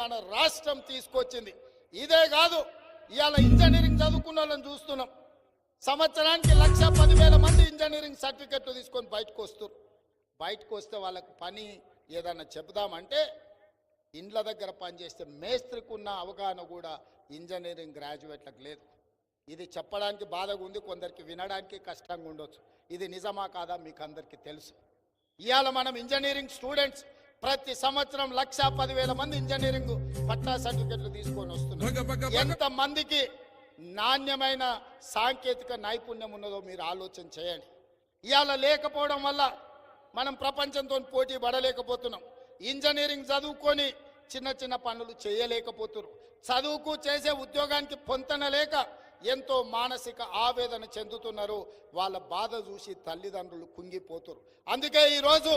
మన రాష్ట్రం తీసుకొచ్చింది. ఇదే కాదు, ఇవాళ ఇంజనీరింగ్ చదువుకున్న వాళ్ళని చూస్తున్నాం. సంవత్సరానికి 1,10,000 మంది ఇంజనీరింగ్ సర్టిఫికెట్లు తీసుకొని బయటకు వస్తారు. బయటకు వస్తే వాళ్ళకు పని ఏదన్నా చెబుదామంటే ఇండ్ల దగ్గర పనిచేస్తే మేస్త్రికి ఉన్న అవగాహన కూడా ఇంజనీరింగ్ గ్రాడ్యుయేట్లకు లేదు. ఇది చెప్పడానికి బాధగా ఉంది, కొందరికి వినడానికి కష్టంగా ఉండొచ్చు. ఇది నిజమా కాదా మీకు అందరికీ తెలుసు. ఇవాళ మనం ఇంజనీరింగ్ స్టూడెంట్స్ ప్రతి సంవత్సరం 1,10,000 మంది ఇంజనీరింగ్ పట్టా సర్టిఫికెట్లు తీసుకొని వస్తున్నారు. ఎంతమందికి నాణ్యమైన సాంకేతిక నైపుణ్యం ఉన్నదో మీరు ఆలోచన చేయండి. ఇవాళ లేకపోవడం వల్ల మనం ప్రపంచంతో పోటీ పడలేకపోతున్నాం. ఇంజనీరింగ్ చదువుకొని చిన్న చిన్న పనులు చేయలేకపోతున్నారు. చదువుకు చేసే ఉద్యోగానికి పొంతన లేక ఎంతో మానసిక ఆవేదన చెందుతున్నారు. వాళ్ళ బాధ చూసి తల్లిదండ్రులు కుంగిపోతున్నారు. అందుకే ఈరోజు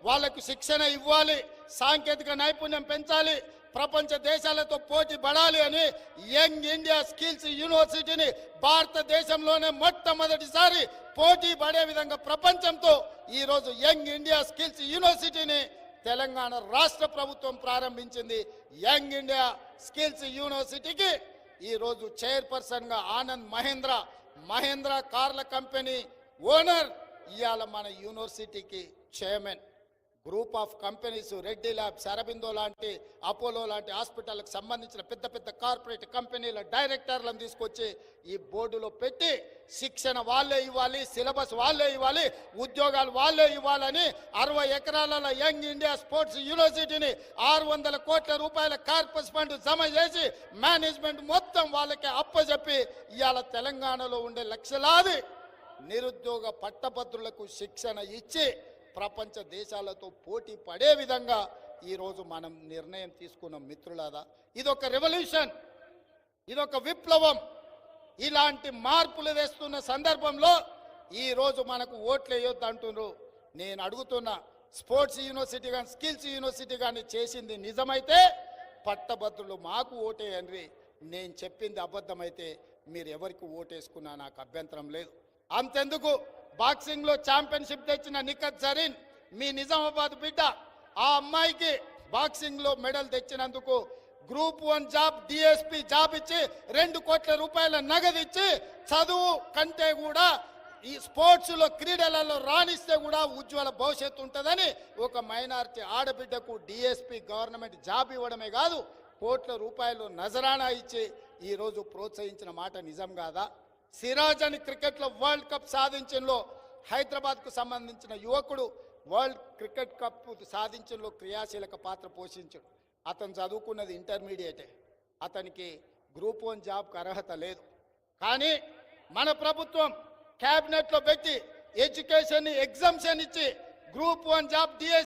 వాళ్ళకు శిక్షణ ఇవ్వాలి, సాంకేతిక నైపుణ్యం పెంచాలి, ప్రపంచ దేశాలతో పోటీ పడాలి అని యంగ్ ఇండియా స్కిల్స్ యూనివర్సిటీని భారతదేశంలోనే మొట్టమొదటిసారి పోటీ పడే విధంగా ప్రపంచంతో ఈరోజు యంగ్ ఇండియా స్కిల్స్ యూనివర్సిటీని తెలంగాణ రాష్ట్ర ప్రభుత్వం ప్రారంభించింది. యంగ్ ఇండియా స్కిల్స్ యూనివర్సిటీకి ఈరోజు చైర్పర్సన్గా ఆనంద్ మహేంద్ర కార్ల కంపెనీ ఓనర్ ఇవాళ మన యూనివర్సిటీకి chairman. Group of companies, Reddy labs, Aurobindo లాంటి, అపోలో లాంటి హాస్పిటల్కి సంబంధించిన పెద్ద పెద్ద కార్పొరేట్ కంపెనీల డైరెక్టర్లను తీసుకొచ్చి ఈ బోర్డులో పెట్టి శిక్షణ వాళ్ళే ఇవ్వాలి, సిలబస్ వాళ్ళే ఇవ్వాలి, ఉద్యోగాలు వాళ్ళే ఇవ్వాలని 60 ఎకరాల యంగ్ ఇండియా స్పోర్ట్స్ యూనివర్సిటీని 600 కోట్ల రూపాయల కార్పస్ ఫండ్ జమ చేసి మేనేజ్మెంట్ మొత్తం వాళ్ళకి అప్పచెప్పి ఇవాళ తెలంగాణలో ఉండే లక్షలాది నిరుద్యోగ పట్టభద్రులకు శిక్షణ ఇచ్చి ప్రపంచ దేశాలతో పోటీ పడే విధంగా ఈరోజు మనం నిర్ణయం తీసుకున్నాం. మిత్రులారా, ఇదొక రెవల్యూషన్, ఇదొక విప్లవం. ఇలాంటి మార్పులు తెస్తున్న సందర్భంలో ఈరోజు మనకు ఓట్లు వేయొద్దు అంటున్నారు. నేను అడుగుతున్నా, స్పోర్ట్స్ యూనివర్సిటీ కానీ స్కిల్స్ యూనివర్సిటీ కానీ చేసింది నిజమైతే పట్టభద్రులు మాకు ఓటేయండి. నేను చెప్పింది అబద్ధమైతే మీరు ఎవరికి ఓటేసుకున్నా నాకు అభ్యంతరం లేదు. అంతెందుకు, బాక్సింగ్ లో ఛాంపియన్షిప్ తెచ్చిన నిఖత్ జరీన్ మీ నిజామాబాద్ బిడ్డ, ఆ అమ్మాయికి బాక్సింగ్ లో మెడల్ తెచ్చినందుకు గ్రూప్ 1 జాబ్ డిఎస్పీ జాబ్ ఇచ్చి 2 కోట్ల రూపాయల నగదు ఇచ్చి చదువు కంటే కూడా ఈ స్పోర్ట్స్ లో క్రీడలలో రాణిస్తే కూడా ఉజ్వల భవిష్యత్తు ఉంటుందని ఒక మైనారిటీ ఆడబిడ్డకు డిఎస్పీ గవర్నమెంట్ జాబ్ ఇవ్వడమే కాదు కోట్ల రూపాయలు నజరానా ఇచ్చి ఈరోజు ప్రోత్సహించిన మాట నిజం కాదా? సిరాజ్ అని క్రికెట్లో వరల్డ్ కప్ సాధించడంలో హైదరాబాద్కు సంబంధించిన యువకుడు వరల్డ్ క్రికెట్ కప్ సాధించడంలో క్రియాశీలక పాత్ర పోషించాడు. అతను చదువుకున్నది ఇంటర్మీడియటే, అతనికి గ్రూప్ 1 జాబ్కి అర్హత లేదు. కానీ మన ప్రభుత్వం క్యాబినెట్లో పెట్టి ఎడ్యుకేషన్ ఎగ్జామ్షన్ ఇచ్చి గ్రూప్ 1 జాబ్ డిఎస్